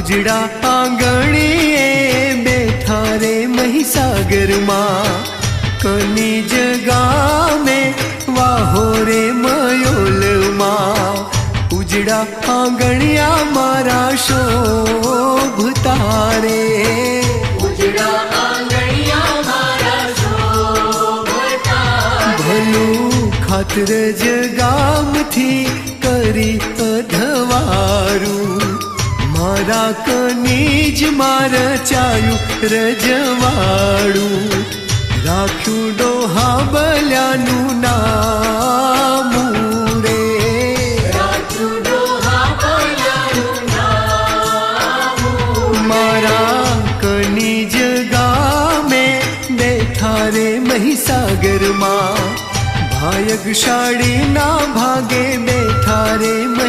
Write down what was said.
ઉજડા આંગણીએ બેઠા રે મહીસાગર માં, કનીજ ગામે વાહો રે મયોલ માં, ઉજડા આંગણિયા મારા શોભતા રે, ઉજડા આંગણિયા મારા શોભતા રે. ભલું ખાતર જ ગામથી કરી અધવારું, મારા કનીજ માર ચાયું રજવાડું, રાખ્યું ડોહા બલ્યાનું નામ રે, રાખ્યું ડોહા બલ્યાનું નામ. મારા કનીજ ગામે બેઠા રે મહીસાગર માં, ભાયગશાળી ના ભાગે બેઠા રે